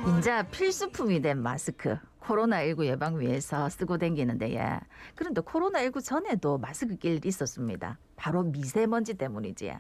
인자 필수품이 된 마스크. 코로나19 예방 위해서 쓰고 다니는데 그런데 코로나19 전에도 마스크 낄 일이 있었습니다. 바로 미세먼지 때문이지.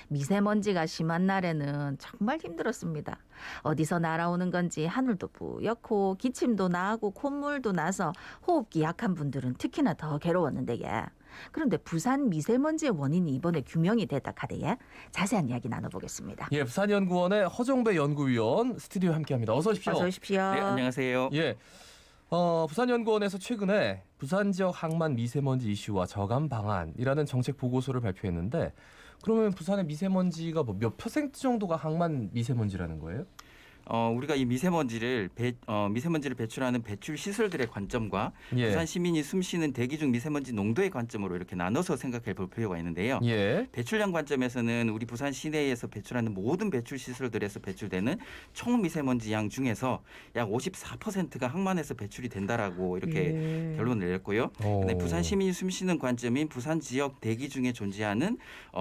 미세먼지가 심한 날에는 정말 힘들었습니다. 어디서 날아오는 건지 하늘도 뿌옇고 기침도 나고 콧물도 나서 호흡기 약한 분들은 특히나 더 괴로웠는데 그런데 부산 미세먼지의 원인이 이번에 규명이 됐다 카대에 자세한 이야기 나눠보겠습니다. 예, 부산연구원의 허정배 연구위원 스튜디오에 함께합니다. 어서 오십시오. 어서 오십시오. 네, 안녕하세요. 예, 부산연구원에서 최근에 부산 지역 항만 미세먼지 이슈와 저감 방안이라는 정책 보고서를 발표했는데 그러면 부산의 미세먼지가 뭐 몇 퍼센트 정도가 항만 미세먼지라는 거예요? 우리가 이 미세먼지를 배출하는 배출 시설들의 관점과 예. 부산 시민이 숨쉬는 대기 중 미세먼지 농도의 관점으로 이렇게 나눠서 생각해 볼 필요가 있는데요. 예. 배출량 관점에서는 우리 부산 시내에서 배출하는 모든 배출 시설들에서 배출되는 총 미세먼지 양 중에서 약 54%가 항만에서 배출이 된다라고 이렇게 결론을 내렸고요. 근데 부산 시민이 숨쉬는 관점인 부산 지역 대기 중에 존재하는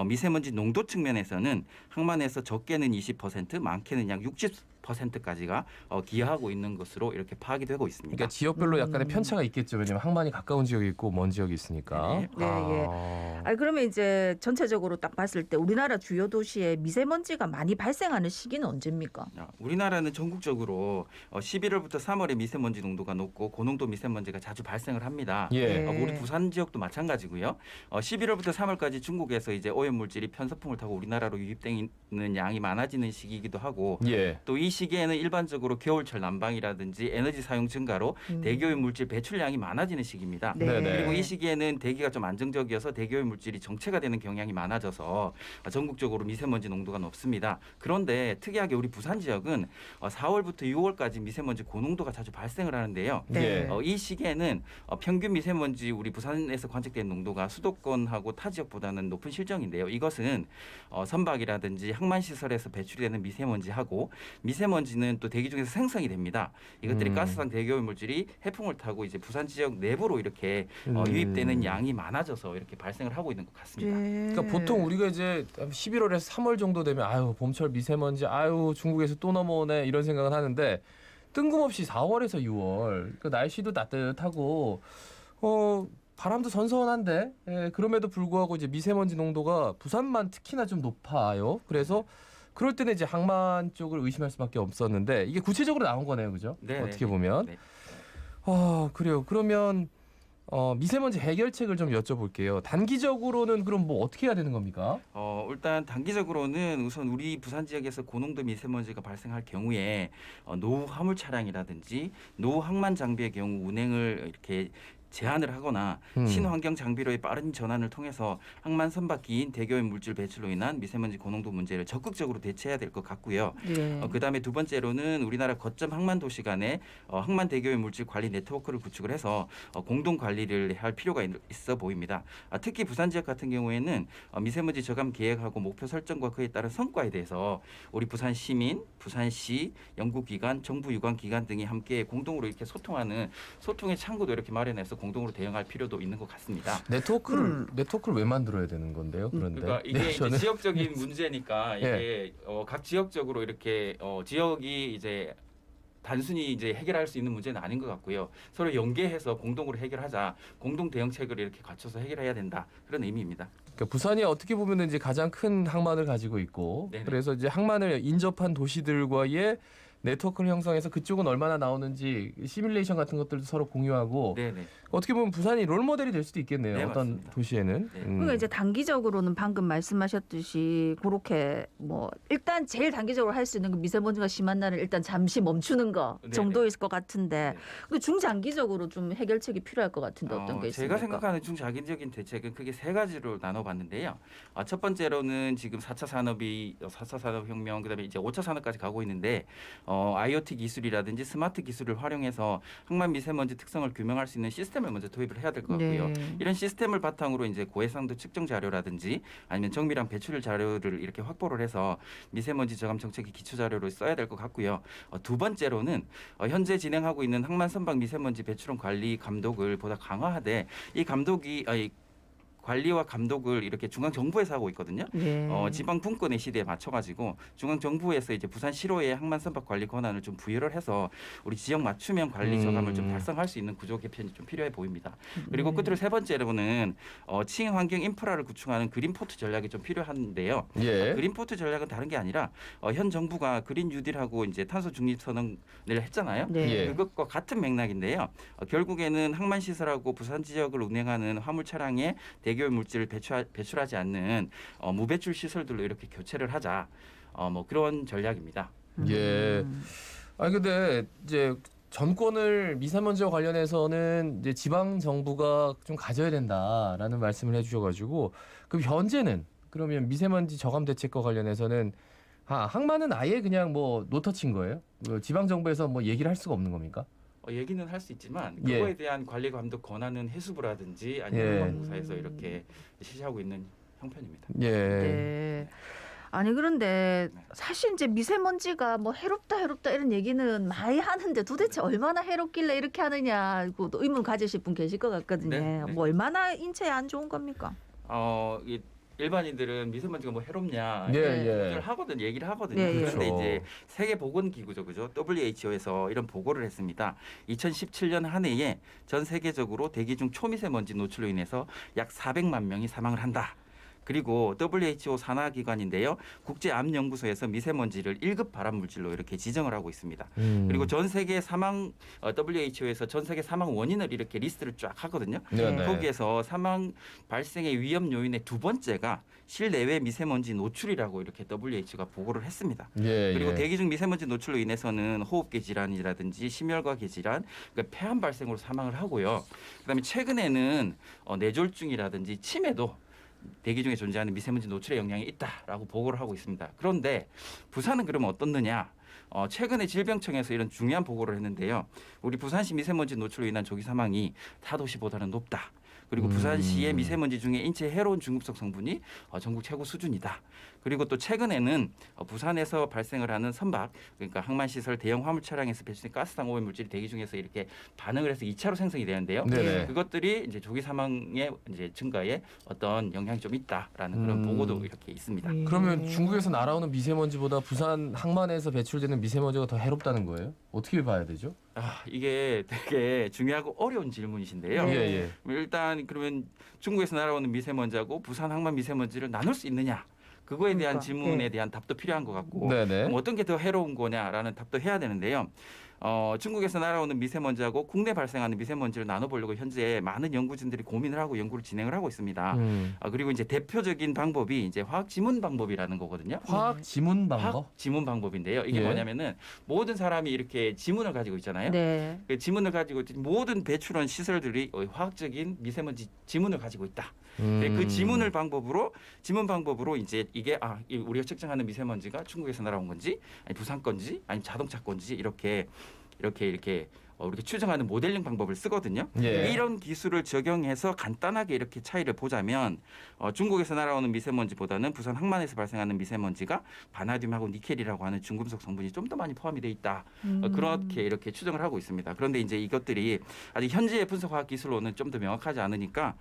미세먼지 농도 측면에서는 항만에서 적게는 20%, 많게는 약 60%까지가 기여하고 있는 것으로 이렇게 파악이 되고 있습니다. 그러니까 지역별로 약간의 편차가 있겠죠. 왜냐하면 항만이 가까운 지역이 있고 먼 지역이 있으니까. 네. 예. 그러면 이제 전체적으로 딱 봤을 때 우리나라 주요 도시에 미세먼지가 많이 발생하는 시기는 언제입니까? 우리나라는 전국적으로 11월부터 3월에 미세먼지 농도가 높고 고농도 미세먼지가 자주 발생을 합니다. 예. 우리 부산 지역도 마찬가지고요. 11월부터 3월까지 중국에서 이제 오염 물질이 편서풍을 타고 우리나라로 유입되는 양이 많아지는 시기이기도 하고 예. 또 이 시기에는 일반적으로 겨울철 난방이라든지 에너지 사용 증가로 대기오염 물질 배출량이 많아지는 시기입니다. 네. 그리고 이 시기에는 대기가 좀 안정적이어서 대기오염 물질이 정체가 되는 경향이 많아져서 전국적으로 미세먼지 농도가 높습니다. 그런데 특이하게 우리 부산 지역은 4월부터 6월까지 미세먼지 고농도가 자주 발생을 하는데요. 네. 이 시기에는 평균 미세먼지 우리 부산에서 관측된 농도가 수도권하고 타 지역보다는 높은 실정인데요. 이것은 선박이라든지 항만시설에서 배출이 되는 미세먼지하고 미세먼지는 또 대기 중에서 생성이 됩니다. 이것들이 가스상 대기오염 물질이 해풍을 타고 이제 부산 지역 내부로 이렇게 유입되는 양이 많아져서 이렇게 발생을 하고 있는 것 같습니다. 그러니까 보통 우리가 이제 11월에서 3월 정도 되면 아유 봄철 미세먼지 아유 중국에서 또 넘어오네 이런 생각은 하는데 뜬금없이 4월에서 6월 그 날씨도 따뜻하고 바람도 선선한데 그럼에도 불구하고 이제 미세먼지 농도가 부산만 특히나 좀 높아요. 그래서 그럴 때는 이제 항만 쪽을 의심할 수밖에 없었는데 이게 구체적으로 나온 거네요, 그죠? 네, 어떻게 보면. 네. 그래요. 그러면 미세먼지 해결책을 좀 여쭤볼게요. 단기적으로는 그럼 뭐 어떻게 해야 되는 겁니까? 일단 단기적으로는 우선 우리 부산 지역에서 고농도 미세먼지가 발생할 경우에 노후 화물 차량이라든지 노후 항만 장비의 경우 운행을 이렇게 제한을 하거나 친환경 장비로의 빠른 전환을 통해서 항만 선박기인 대기오염 물질 배출로 인한 미세먼지 고농도 문제를 적극적으로 대처해야 될 것 같고요. 네. 그다음에 두 번째로는 우리나라 거점 항만 도시 간의 항만 대기오염 물질 관리 네트워크를 구축을 해서 공동 관리를 할 필요가 있어 보입니다. 특히 부산 지역 같은 경우에는 미세먼지 저감 계획하고 목표 설정과 그에 따른 성과에 대해서 우리 부산 시민, 부산시, 연구기관, 정부 유관 기관 등이 함께 공동으로 이렇게 소통하는 소통의 창구도 이렇게 마련해서 공동으로 대응할 필요도 있는 것 같습니다. 네트워크를 왜 만들어야 되는 건데요? 그런데 그러니까 이게 이제 지역적인 문제니까 이게 각 지역적으로 이렇게 지역이 이제 단순히 이제 해결할 수 있는 문제는 아닌 것 같고요. 서로 연계해서 공동으로 해결하자, 공동 대응책을 이렇게 갖춰서 해결해야 된다 그런 의미입니다. 그러니까 부산이 어떻게 보면 이제 가장 큰 항만을 가지고 있고, 네네. 그래서 이제 항만을 인접한 도시들과의 네트워크를 형성해서 그쪽은 얼마나 나오는지 시뮬레이션 같은 것들도 서로 공유하고 네네. 어떻게 보면 부산이 롤모델이 될 수도 있겠네요. 네, 어떤 맞습니다. 도시에는. 네. 그러니까 이제 단기적으로는 방금 말씀하셨듯이 그렇게 뭐 일단 제일 단기적으로 할 수 있는 그 미세먼지가 심한 날은 일단 잠시 멈추는 거 네네. 정도일 것 같은데 네. 근데 중장기적으로 좀 해결책이 필요할 것 같은데 어떤 게 있습니까? 제가 생각하는 중장기적인 대책은 크게 세 가지로 나눠봤는데요. 첫 번째로는 지금 4차 산업혁명 그다음에 이제 5차 산업까지 가고 있는데 IoT 기술이라든지 스마트 기술을 활용해서 항만 미세먼지 특성을 규명할 수 있는 시스템을 먼저 도입을 해야 될 것 같고요. 네. 이런 시스템을 바탕으로 이제 고해상도 측정 자료라든지 아니면 정밀한 배출 자료를 이렇게 확보를 해서 미세먼지 저감 정책의 기초 자료를 써야 될 것 같고요. 두 번째로는 현재 진행하고 있는 항만 선박 미세먼지 배출원 관리 감독을 보다 강화하되 이 감독이 관리와 감독을 이렇게 중앙 정부에서 하고 있거든요. 예. 지방 분권의 시대에 맞춰가지고 중앙 정부에서 이제 부산시로에 항만 선박 관리 권한을 좀 부여를 해서 우리 지역 맞춤형 관리 저감을 좀 달성할 수 있는 구조 개편이 좀 필요해 보입니다. 그리고 끝으로 세 번째로는 친환경 인프라를 구축하는 그린포트 전략이 좀 필요한데요. 예. 그린포트 전략은 다른 게 아니라 현 정부가 그린 뉴딜하고 이제 탄소 중립 선언을 했잖아요. 네. 예. 그것과 같은 맥락인데요. 결국에는 항만 시설하고 부산 지역을 운행하는 화물 차량에 대기오염 물질을 배출하지 않는 무배출 시설들로 이렇게 교체를 하자. 뭐 그런 전략입니다. 예. 아니 근데 이제 전권을 미세먼지와 관련해서는 이제 지방 정부가 좀 가져야 된다라는 말씀을 해주셔가지고 그럼 현재는 그러면 미세먼지 저감 대책과 관련해서는 항만은 아예 그냥 뭐 노터치인 거예요? 지방 정부에서 뭐 얘기를 할 수가 없는 겁니까? 얘기는 할 수 있지만 예. 그거에 대한 관리 감독 권한은 해수부라든지 아니면 예. 관공사에서 이렇게 실시하고 있는 형편입니다. 예. 네. 아니 그런데 사실 이제 미세먼지가 뭐 해롭다 이런 얘기는 많이 하는데 도대체 얼마나 해롭길래 이렇게 하느냐 또 의문 가지실 분 계실 것 같거든요. 네. 뭐 얼마나 인체에 안 좋은 겁니까? 일반인들은 미세먼지가 뭐 해롭냐 예, 얘기를 예. 하거든요. 얘기를 하거든요. 네, 예. 그런데 그렇죠. 이제 세계보건기구죠, 그죠? WHO에서 이런 보고를 했습니다. 2017년 한 해에 전 세계적으로 대기 중 초미세먼지 노출로 인해서 약 400만 명이 사망을 한다. 그리고 WHO 산하기관인데요. 국제암연구소에서 미세먼지를 1급 발암물질로 이렇게 지정을 하고 있습니다. 그리고 전 세계 사망 WHO에서 전 세계 사망 원인을 이렇게 리스트를 쫙 하거든요. 네네. 거기에서 사망 발생의 위험 요인의 두 번째가 실내외 미세먼지 노출이라고 이렇게 WHO가 보고를 했습니다. 예, 그리고 예. 대기 중 미세먼지 노출로 인해서는 호흡기 질환이라든지 심혈관계 질환, 그러니까 폐암 발생으로 사망을 하고요. 그다음에 최근에는 뇌졸중이라든지 치매도 대기 중에 존재하는 미세먼지 노출의 영향이 있다라고 보고를 하고 있습니다. 그런데 부산은 그러면 어떻느냐? 최근에 질병청에서 이런 중요한 보고를 했는데요. 우리 부산시 미세먼지 노출로 인한 조기 사망이 타 도시보다는 높다. 그리고 부산시의 미세먼지 중에 인체에 해로운 중금속 성분이 전국 최고 수준이다. 그리고 또 최근에는 부산에서 발생을 하는 선박, 그러니까 항만시설 대형 화물 차량에서 배출된 가스상 오염 물질이 대기 중에서 이렇게 반응을 해서 2차로 생성이 되는데요. 네네. 그것들이 이제 조기 사망의 이제 증가에 어떤 영향이 좀 있다라는 그런 보고도 이렇게 있습니다. 그러면 중국에서 날아오는 미세먼지보다 부산 항만에서 배출되는 미세먼지가 더 해롭다는 거예요? 어떻게 봐야 되죠? 이게 되게 중요하고 어려운 질문이신데요. 네. 예, 예. 일단 그러면 중국에서 날아오는 미세먼지하고 부산 항만 미세먼지를 나눌 수 있느냐? 그거에 대한 그러니까, 질문에 예. 대한 답도 필요한 것 같고 네네. 그럼 어떤 게 더 해로운 거냐라는 답도 해야 되는데요. 중국에서 날아오는 미세먼지하고 국내 발생하는 미세먼지를 나눠보려고 현재 많은 연구진들이 고민을 하고 연구를 진행을 하고 있습니다. 그리고 이제 대표적인 방법이 이제 화학 지문 방법이라는 거거든요. 화학 지문 방법? 화학 지문 방법인데요. 이게 예. 뭐냐면은 모든 사람이 이렇게 지문을 가지고 있잖아요. 네. 그 지문을 가지고 있는 모든 배출원 시설들이 화학적인 미세먼지 지문을 가지고 있다. 그 지문 방법으로 이제 이게 우리가 측정하는 미세먼지가 중국에서 날아온 건지, 아니 부산 건지, 아니 자동차 건지 이렇게 우리가 추정하는 모델링 방법을 쓰거든요. 예. 이런 기술을 적용해서 간단하게 이렇게 차이를 보자면 중국에서 날아오는 미세먼지보다는 부산 항만에서 발생하는 미세먼지가 바나듐하고 니켈이라고 하는 중금속 성분이 좀 더 많이 포함이 돼 있다. 그렇게 이렇게 추정을 하고 있습니다. 그런데 이제 이것들이 아직 현재의 분석화학 기술로는 좀 더 명확하지 않으니까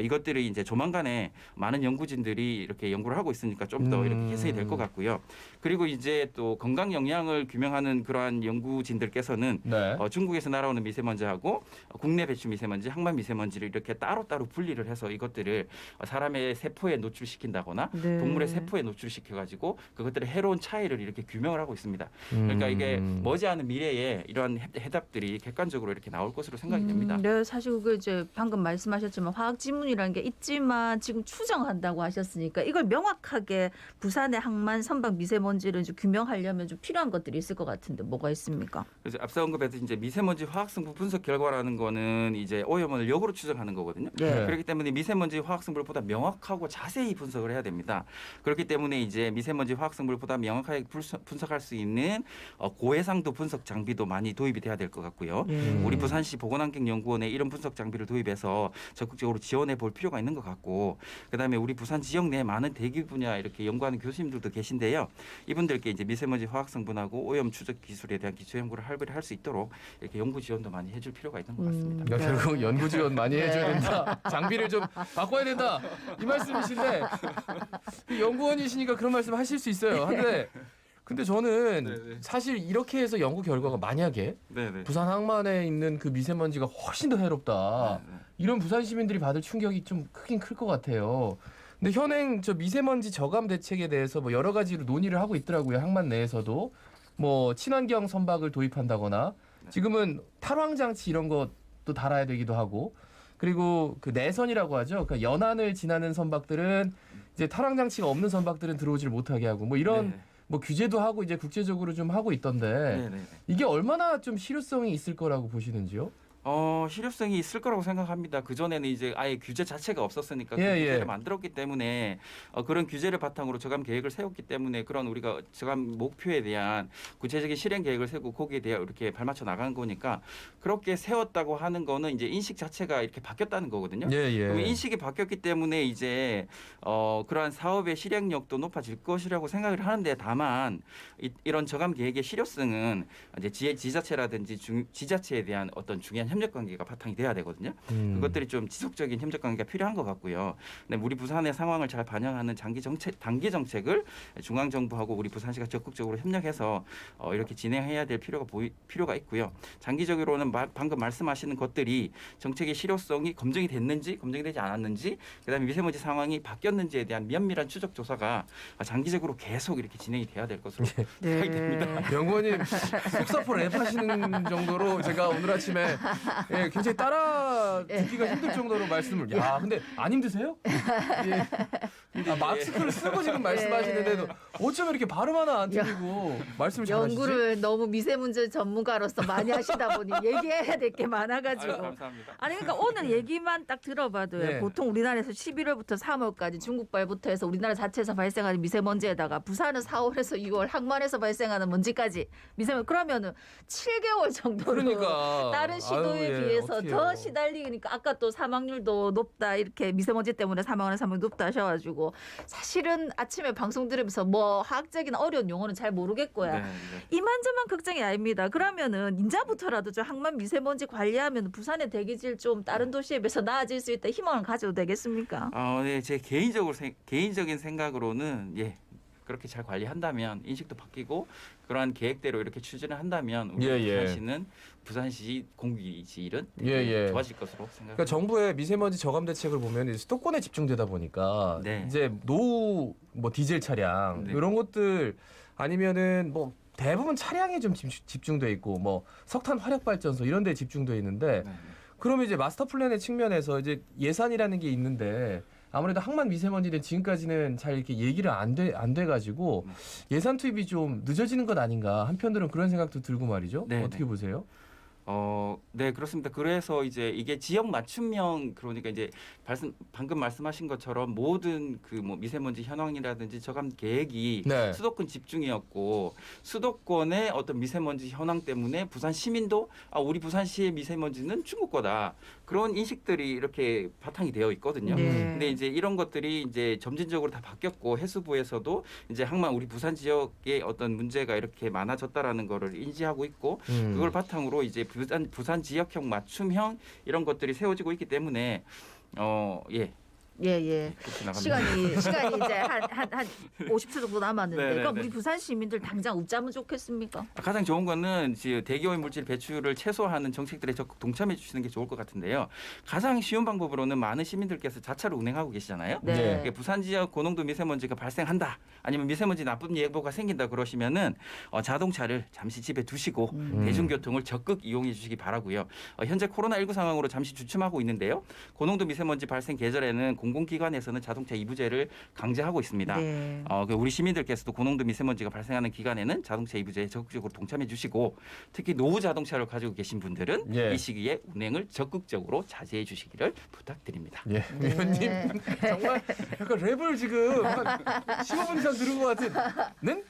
이것들이 이제 조만간에 많은 연구진들이 이렇게 연구를 하고 있으니까 좀 더 이렇게 개선이 될 것 같고요. 그리고 이제 또 건강 영향을 규명하는 그러한 연구진들께서는 네. 중국에서 날아오는 미세먼지하고 국내 배출 미세먼지, 항만 미세먼지를 이렇게 따로따로 분리를 해서 이것들을 사람의 세포에 노출시킨다거나 네. 동물의 세포에 노출시켜가지고 그것들의 해로운 차이를 이렇게 규명을 하고 있습니다. 그러니까 이게 머지않은 미래에 이런 해답들이 객관적으로 이렇게 나올 것으로 생각이 됩니다. 네, 사실 그 이제 방금 말씀하셨지만 화학 지문이라는 게 있지만 지금 추정한다고 하셨으니까 이걸 명확하게 부산의 항만 선박 미세먼지를 이제 규명하려면 좀 필요한 것들이 있을 것 같은데 뭐가 있습니까? 그래서 앞서 언급했듯이 이제 미세먼지 화학성분 분석 결과라는 거는 이제 오염원을 역으로 추정하는 거거든요. 네. 그렇기 때문에 미세먼지 화학성분보다 명확하고 자세히 분석을 해야 됩니다. 그렇기 때문에 이제 미세먼지 화학성분보다 명확하게 분석할 수 있는 고해상도 분석 장비도 많이 도입이 돼야 될 것 같고요. 우리 부산시 보건환경연구원에 이런 분석 장비를 도입해서 적극적으로 지원해 볼 필요가 있는 것 같고, 그다음에 우리 부산 지역 내 많은 대기 분야 이렇게 연구하는 교수님들도 계신데요. 이분들께 이제 미세먼지 화학성분하고 오염 추적 기술에 대한 기초 연구를 활발히 할 수 있도록 이렇게 연구 지원도 많이 해줄 필요가 있는 것 같습니다. 야, 결국 연구 지원 많이 네. 해줘야 된다. 장비를 좀 바꿔야 된다. 이 말씀이신데 연구원이시니까 그런 말씀 하실 수 있어요. 근데 저는 네네. 사실 이렇게 해서 연구 결과가 만약에 네네. 부산 항만에 있는 그 미세먼지가 훨씬 더 해롭다. 이런 부산 시민들이 받을 충격이 좀 크긴 클 것 같아요. 근데 현행 저 미세먼지 저감 대책에 대해서 뭐 여러 가지로 논의를 하고 있더라고요. 항만 내에서도 뭐 친환경 선박을 도입한다거나 지금은 탈황 장치 이런 것도 달아야 되기도 하고 그리고 그 내선이라고 하죠. 그러니까 연안을 지나는 선박들은 이제 탈황 장치가 없는 선박들은 들어오지를 못하게 하고 뭐 이런 뭐 규제도 하고 이제 국제적으로 좀 하고 있던데 네네. 이게 얼마나 좀 실효성이 있을 거라고 보시는지요? 실효성이 있을 거라고 생각합니다. 그전에는 이제 아예 규제 자체가 없었으니까 그 예, 예. 규제를 만들었기 때문에 그런 규제를 바탕으로 저감 계획을 세웠기 때문에 그런 우리가 저감 목표에 대한 구체적인 실행 계획을 세우고 거기에 대해 이렇게 발맞춰 나간 거니까 그렇게 세웠다고 하는 거는 이제 인식 자체가 이렇게 바뀌었다는 거거든요. 예, 그럼 인식이 바뀌었기 때문에 이제 그러한 사업의 실행력도 높아질 것이라고 생각을 하는데 다만 이런 저감 계획의 실효성은 이제 지자체라든지 지자체에 대한 어떤 중요한 협력 관계가 바탕이 돼야 되거든요. 그것들이 좀 지속적인 협력 관계가 필요한 것 같고요. 근데 우리 부산의 상황을 잘 반영하는 단기 정책을 중앙 정부하고 우리 부산시가 적극적으로 협력해서 이렇게 진행해야 될 필요가 있고요. 장기적으로는 방금 말씀하시는 것들이 정책의 실효성이 검증이 됐는지 검증이 되지 않았는지 그다음에 미세먼지 상황이 바뀌었는지에 대한 면밀한 추적 조사가 장기적으로 계속 이렇게 진행이 돼야 될 것으로 생각이 됩니다. 연구원님 속사포 랩하시는 정도로 제가 오늘 아침에 굉장히 따라 듣기가 힘들 정도로 말씀을. 야, 근데 안 힘드세요? 예. 마스크를 쓰고 지금 말씀하시는데도 어쩌면 이렇게 발음 하나 안 틀리고 말씀을 잘하시지? 연구를 너무 미세먼지 전문가로서 많이 하시다 보니 얘기해야 될 게 많아가지고. 감사합니다. 아니 그러니까 오늘 얘기만 딱 들어봐도 네. 보통 우리나라에서 11월부터 3월까지 중국발부터 해서 우리나라 자체에서 발생하는 미세먼지에다가 부산은 4월에서 6월 항만에서 발생하는 먼지까지 미세먼지 그러면은 7개월 정도로 그러니까. 다른 시도에 아유, 예, 비해서 어떡해요. 더 시달리니까 아까 또 사망률도 높다 이렇게 미세먼지 때문에 사망하는 사람이 높다 하셔가지고 사실은 아침에 방송 들으면서 뭐 화학적인 어려운 용어는 잘 모르겠고요. 네. 이만저만 걱정이 아닙니다. 그러면은 인자부터라도 저 항만 미세먼지 관리하면 부산의 대기질 좀 다른 도시에 비해서 나아질 수 있다 희망을 가져도 되겠습니까? 네, 제 개인적인 생각으로는 그렇게 잘 관리한다면 인식도 바뀌고 그러한 계획대로 이렇게 추진을 한다면 우리 부산시는 부산시 공기질은 되게 좋아질 것으로 생각합니다. 그러니까 정부의 미세먼지 저감 대책을 보면 이제 수도권에 집중되다 보니까 네. 이제 노후 뭐 디젤 차량 네. 이런 것들 아니면은 뭐 대부분 차량에 좀 집중돼 있고 뭐 석탄 화력 발전소 이런 데 집중돼 있는데 그러면 이제 마스터 플랜의 측면에서 이제 예산이라는 게 있는데 아무래도 항만 미세먼지는 지금까지는 잘 이렇게 얘기를 안 돼 가지고 예산 투입이 좀 늦어지는 것 아닌가 한편으로는 그런 생각도 들고 말이죠. 네, 어떻게 보세요? 네, 그렇습니다. 그래서 이제 이게 지역 맞춤형 그러니까 이제 방금 말씀하신 것처럼 모든 그 뭐 미세먼지 현황이라든지 저감 계획이 네. 수도권 집중이었고 수도권의 어떤 미세먼지 현황 때문에 부산 시민도 우리 부산시의 미세먼지는 중국 거다. 그런 인식들이 이렇게 바탕이 되어 있거든요. 네. 근데 이제 이런 것들이 이제 점진적으로 다 바뀌었고 해수부에서도 이제 항만 우리 부산 지역의 어떤 문제가 이렇게 많아졌다라는 거를 인지하고 있고 그걸 바탕으로 이제 부산 지역형 맞춤형 이런 것들이 세워지고 있기 때문에 예. 그렇게 나갑니다. 시간이 이제 한 50초 정도 남았는데 네네네. 그럼 우리 부산 시민들 당장 웃자면 좋겠습니까? 가장 좋은 거는 지금 대기오염 물질 배출을 최소화하는 정책들에 적극 동참해 주시는 게 좋을 것 같은데요. 가장 쉬운 방법으로는 많은 시민들께서 자차를 운행하고 계시잖아요. 네. 이게 부산 지역 고농도 미세먼지가 발생한다. 아니면 미세먼지 나쁜 예보가 생긴다 그러시면은 자동차를 잠시 집에 두시고 대중교통을 적극 이용해 주시기 바라고요. 현재 코로나19 상황으로 잠시 주춤하고 있는데요. 고농도 미세먼지 발생 계절에는 공공기관에서는 자동차 이부제를 강제하고 있습니다. 네. 우리 시민들께서도 고농도 미세먼지가 발생하는 기간에는 자동차 이부제에 적극적으로 동참해 주시고 특히 노후 자동차를 가지고 계신 분들은 이 시기에 운행을 적극적으로 자제해 주시기를 부탁드립니다. 예, 위원님 정말 약간 랩을 지금 한 15분 이상 들은 것 같은. 는